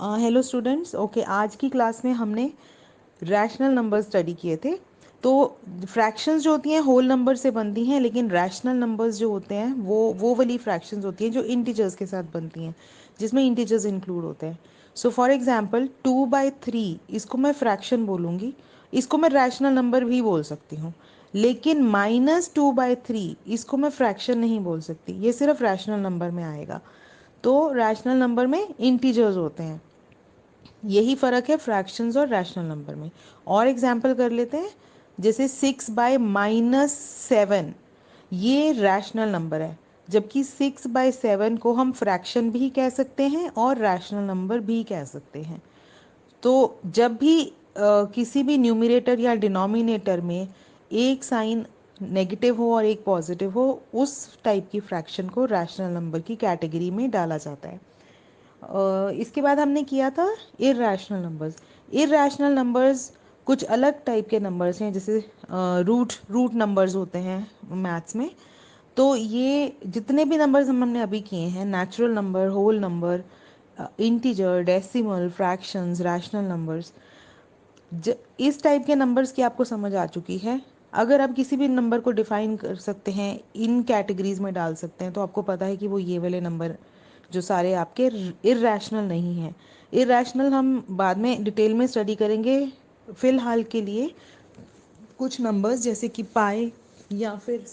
Hello students. Okay, आज की class में हमने रैशनल नंबर स्टडी किए थे। तो फ्रैक्शंस जो होती हैं होल नंबर से बनती हैं, लेकिन रैशनल नंबर्स जो होते हैं वो वाली फ्रैक्शंस होती हैं जो इंटीजर्स के साथ बनती हैं, जिसमें इंटीजर्स इंक्लूड होते हैं। सो फॉर एग्जांपल 2/3, इसको मैं फ्रैक्शन बोलूँगी, इसको मैं रैशनल नंबर भी बोल सकती हूँ। लेकिन -2/3 इसको मैं फ्रैक्शन नहीं बोल सकती, ये सिर्फ रैशनल नंबर में आएगा। तो रैशनल नंबर में इंटीजर्स होते हैं, यही फ़र्क है फ्रैक्शंस और रैशनल नंबर में। और एग्जांपल कर लेते हैं, जैसे 6/-7, ये रैशनल नंबर है, जबकि 6/7 को हम फ्रैक्शन भी कह सकते हैं और रैशनल नंबर भी कह सकते हैं। तो जब भी किसी भी न्यूमरेटर या डिनोमिनेटर में एक साइन नेगेटिव हो और एक पॉजिटिव हो, उस टाइप की फ्रैक्शन को रैशनल नंबर की कैटेगरी में डाला जाता है। इसके बाद हमने किया था इरैशनल नंबर्स। इरैशनल नंबर्स कुछ अलग टाइप के नंबर्स हैं, जैसे रूट नंबर्स होते हैं मैथ्स में। तो ये जितने भी नंबर्स हमने अभी किए हैं, natural number, whole number, integer, decimal, fractions, rational numbers, इस टाइप के नंबर्स की आपको समझ आ चुकी है। अगर आप किसी भी नंबर को डिफाइन कर सकते हैं, इन कैटेगरीज में डाल सकते हैं, तो आपको पता है कि वो ये वाले नंबर जो सारे आपके इरैशनल नहीं हैं। इरैशनल हम बाद में डिटेल में स्टडी करेंगे। फिलहाल के लिए कुछ नंबर्स जैसे कि पाई या फिर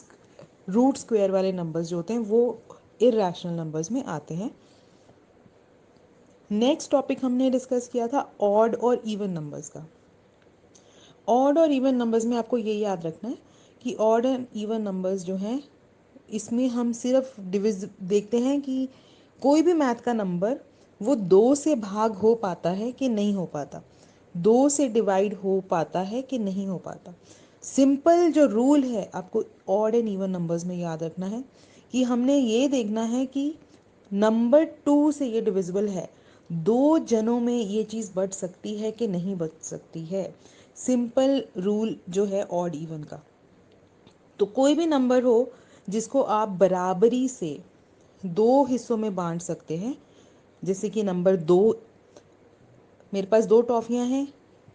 रूट स्क्वायर वाले नंबर्स जो होते हैं वो इरैशनल नंबर्स में आते हैं। नेक्स्ट टॉपिक हमने डिस्कस किया था ऑड और इवन नंबर्स का। ऑड और इवन नंबर्स में आपको ये याद रखना है कि ऑड एंड इवन नंबर्स जो हैं, इसमें हम सिर्फ डिविज देखते हैं कि कोई भी मैथ का नंबर वो 2 से भाग हो पाता है कि नहीं हो पाता, 2 से डिवाइड हो पाता है कि नहीं हो पाता। सिंपल जो रूल है आपको ऑड एंड इवन नंबर्स में याद रखना है कि हमने ये देखना है कि नंबर 2 से ये डिविजिबल है, 2 जनों में ये चीज़ बढ़ सकती है कि नहीं बढ़ सकती है। सिंपल रूल जो है ऑड इवन का। तो कोई भी नंबर हो जिसको आप बराबरी से 2 हिस्सों में बांट सकते हैं, जैसे कि नंबर 2, मेरे पास 2 टॉफ़ियाँ हैं,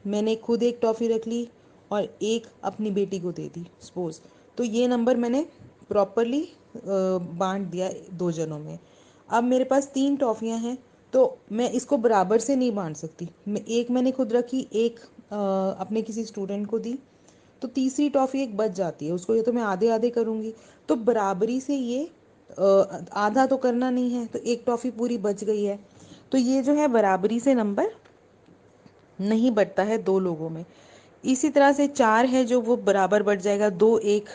मैंने खुद एक टॉफ़ी रख ली और एक अपनी बेटी को दे दी सपोज, तो ये नंबर मैंने प्रॉपरली बांट दिया 2 जनों में। अब मेरे पास 3 टॉफ़ियाँ हैं, तो मैं इसको बराबर से नहीं बांट सकती। एक मैंने खुद रखी, एक अपने किसी स्टूडेंट को दी, तो तीसरी टॉफ़ी एक बच जाती है, उसको ये तो मैं आधे आधे करूँगी। तो बराबरी से ये आधा तो करना नहीं है, तो एक टॉफ़ी पूरी बच गई है। तो ये जो है बराबरी से नंबर नहीं बढ़ता है 2 लोगों में। इसी तरह से 4 है जो वो बराबर बढ़ जाएगा, 2 एक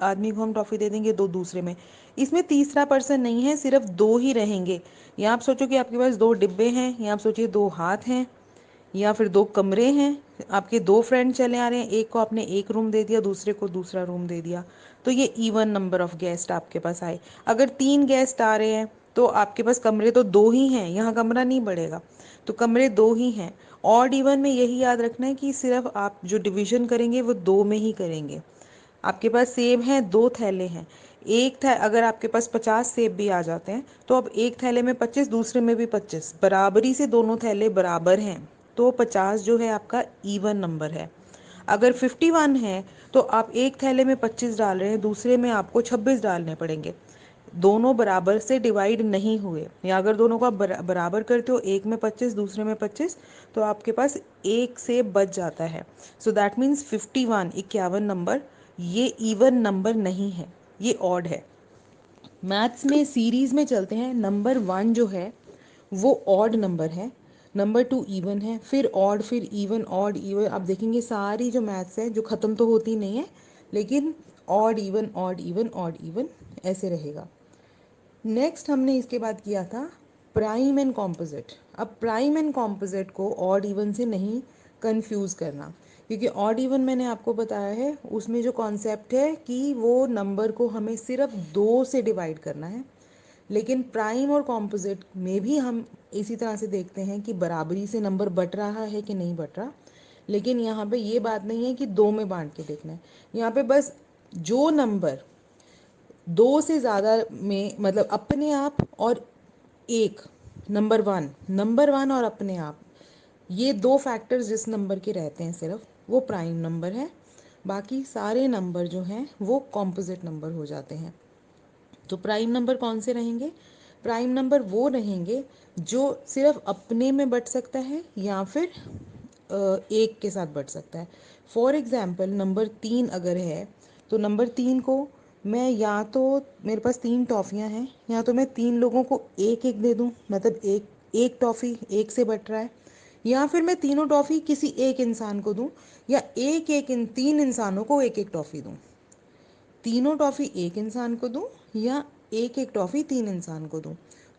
आदमी को हम टॉफ़ी दे देंगे, 2 दूसरे में। इसमें तीसरा पर्सन नहीं है, सिर्फ 2 ही रहेंगे। या आप सोचो कि आपके पास 2 डिब्बे हैं, या आप सोचिए 2 हाथ हैं, या फिर 2 कमरे हैं। आपके 2 फ्रेंड चले आ रहे हैं, एक को आपने एक रूम दे दिया, दूसरे को दूसरा रूम दे दिया, तो ये इवन नंबर ऑफ गेस्ट आपके पास आए। अगर 3 गेस्ट आ रहे हैं तो आपके पास कमरे तो 2 ही हैं, यहाँ कमरा नहीं बढ़ेगा, तो कमरे 2 ही हैं। ऑड इवन में यही याद रखना है कि सिर्फ आप जो डिवीजन करेंगे वो 2 में ही करेंगे। आपके पास सेब हैं, 2 थैले हैं, एक थै अगर आपके पास 50 सेब भी आ जाते हैं, तो अब एक थैले में 25, दूसरे में भी 25, बराबरी से दोनों थैले बराबर हैं, तो 50 जो है आपका इवन नंबर है। अगर 51 है तो आप एक थैले में 25 डाल रहे हैं, दूसरे में आपको 26 डालने पड़ेंगे, दोनों बराबर से डिवाइड नहीं हुए। या अगर दोनों को आप बराबर करते हो, एक में 25 दूसरे में 25, तो आपके पास एक से बच जाता है। सो दैट मीन्स 51, 51 नंबर ये इवन नंबर नहीं है, ये ऑड है। मैथ्स में सीरीज में चलते हैं, नंबर 1 जो है वो ऑड नंबर है, नंबर 2 इवन है, फिर ऑड, फिर इवन, ऑड इवन। आप देखेंगे सारी जो मैथ्स है जो ख़त्म तो होती नहीं है, लेकिन odd even, odd even, odd even ऐसे रहेगा। नेक्स्ट हमने इसके बाद किया था प्राइम एंड कॉम्पोजिट। अब प्राइम एंड कॉम्पोजिट को ऑड इवन से नहीं कंफ्यूज करना, क्योंकि ऑड इवन मैंने आपको बताया है, उसमें जो कॉन्सेप्ट है कि वो नंबर को हमें सिर्फ 2 से डिवाइड करना है। लेकिन प्राइम और कॉम्पोजिट में भी हम इसी तरह से देखते हैं कि बराबरी से नंबर बट रहा है कि नहीं बट रहा। लेकिन यहाँ पे ये बात नहीं है कि 2 में बांट के देखना है, यहाँ पे बस जो नंबर 2 से ज़्यादा में, मतलब अपने आप और एक, नंबर वन और अपने आप, ये दो फैक्टर्स जिस नंबर के रहते हैं सिर्फ, वो प्राइम नंबर है। बाकी सारे नंबर जो हैं वो कॉम्पोजिट नंबर हो जाते हैं। तो प्राइम नंबर कौन से रहेंगे? प्राइम नंबर वो रहेंगे जो सिर्फ अपने में बढ़ सकता है या फिर एक के साथ बढ़ सकता है। फॉर एग्ज़ाम्पल नंबर 3 अगर है, तो नंबर 3 को मैं या तो, मेरे पास 3 टॉफ़ियाँ हैं, या तो मैं 3 लोगों को एक एक दे दूँ, मतलब एक एक टॉफ़ी एक से बट रहा है, या फिर मैं तीनों टॉफ़ी किसी एक इंसान को दूँ, या एक एक इन 3 इंसानों को एक एक टॉफ़ी दूँ। तीनों टॉफ़ी एक इंसान को दूं या एक एक टॉफ़ी 3 इंसान को दूं।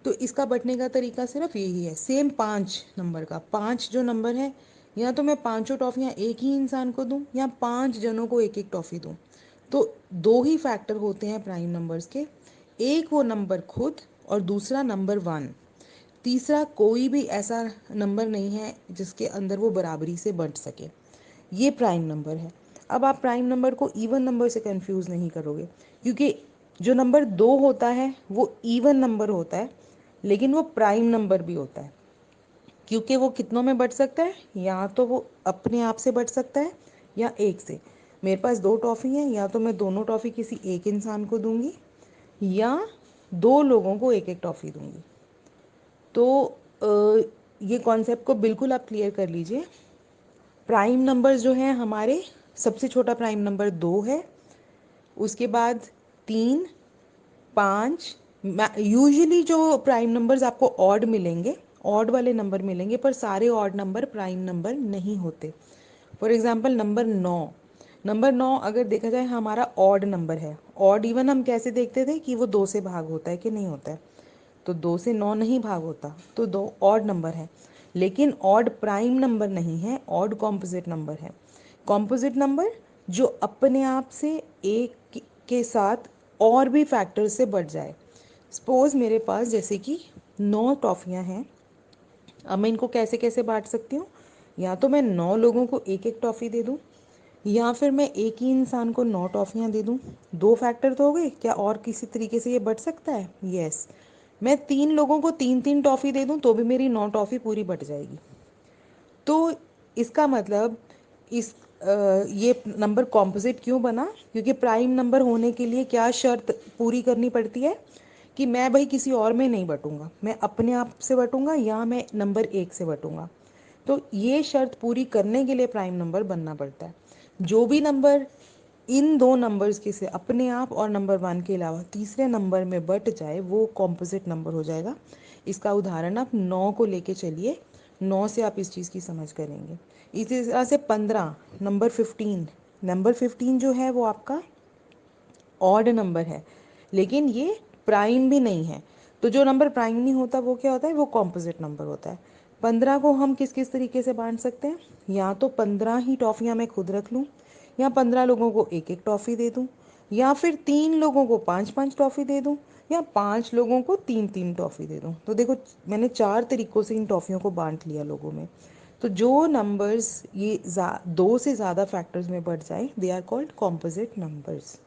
तो इसका बंटने का तरीका सिर्फ यही है। सेम 5 नंबर का, 5 जो नंबर है, या तो मैं पांचों टॉफ़ियाँ एक ही इंसान को दूं या 5 जनों को एक एक टॉफ़ी दूं। तो दो ही फैक्टर होते हैं प्राइम नंबर्स के, एक वो नंबर खुद और दूसरा नंबर 1। तीसरा कोई भी ऐसा नंबर नहीं है जिसके अंदर वो बराबरी से बंट सके। ये प्राइम नंबर है। अब आप प्राइम नंबर को इवन नंबर से कंफ्यूज नहीं करोगे, क्योंकि जो नंबर 2 होता है वो इवन नंबर होता है, लेकिन वो प्राइम नंबर भी होता है, क्योंकि वो कितनों में बढ़ सकता है? या तो वो अपने आप से बढ़ सकता है या एक से। मेरे पास 2 टॉफ़ी हैं, या तो मैं दोनों टॉफ़ी किसी एक इंसान को दूंगी या 2 लोगों को एक एक टॉफ़ी दूंगी। तो ये कॉन्सेप्ट को बिल्कुल आप क्लियर कर लीजिए। प्राइम नंबर्स जो हैं हमारे, सबसे छोटा प्राइम नंबर 2 है, उसके बाद 3, 5। यूजुअली जो प्राइम नंबर्स आपको ऑड मिलेंगे, ऑड वाले नंबर मिलेंगे, पर सारे ऑड नंबर प्राइम नंबर नहीं होते। फॉर एग्जांपल नंबर 9 अगर देखा जाए हमारा ऑड नंबर है। ऑड इवन हम कैसे देखते थे कि वो 2 से भाग होता है कि नहीं होता है? तो 2 से 9 नहीं भाग होता, तो 2 ऑड नंबर है। लेकिन ऑड प्राइम नंबर नहीं है, ऑड कॉम्पोजिट नंबर है। कॉम्पोजिट नंबर जो अपने आप से एक के साथ और भी फैक्टर से बढ़ जाए। सपोज मेरे पास जैसे कि 9 टॉफ़ियाँ हैं, अब मैं इनको कैसे कैसे बांट सकती हूँ? या तो मैं 9 लोगों को एक एक टॉफ़ी दे दूँ, या फिर मैं एक ही इंसान को 9 टॉफ़ियाँ दे दूँ। 2 फैक्टर तो हो गए, क्या और किसी तरीके से ये बढ़ सकता है? यस। मैं 3 लोगों को 3-3 टॉफ़ी दे दूँ तो भी मेरी 9 टॉफ़ी पूरी बढ़ जाएगी। तो इसका मतलब ये नंबर कॉम्पोजिट क्यों बना? क्योंकि प्राइम नंबर होने के लिए क्या शर्त पूरी करनी पड़ती है कि मैं भाई किसी और में नहीं बटूंगा, मैं अपने आप से बटूंगा या मैं नंबर 1 से बटूंगा। तो ये शर्त पूरी करने के लिए प्राइम नंबर बनना पड़ता है। जो भी नंबर इन दो नंबर्स के से अपने आप और नंबर 1 के अलावा तीसरे नंबर में बट जाए वो कॉम्पोजिट नंबर हो जाएगा। इसका उदाहरण आप 9 को लेके चलिए, 9 से आप इस चीज़ की समझ करेंगे। इसी तरह से 15, नंबर 15 जो है वो आपका ऑड नंबर है, लेकिन ये प्राइम भी नहीं है। तो जो नंबर प्राइम नहीं होता वो क्या होता है? वो कॉम्पोजिट नंबर होता है। 15 को हम किस किस तरीके से बांट सकते हैं? या तो 15 ही टॉफ़ियाँ मैं खुद रख लूँ, या 15 लोगों को एक एक टॉफ़ी दे दूँ, या फिर 3 लोगों को 5-5 टॉफ़ी दे दूँ, या 5 लोगों को 3-3 टॉफ़ी दे दूँ। तो देखो मैंने 4 तरीक़ों से इन टॉफ़ियों को बांट लिया लोगों में। तो जो नंबर्स ये 2 से ज़्यादा फैक्टर्स में बढ़ जाए, they are called composite numbers.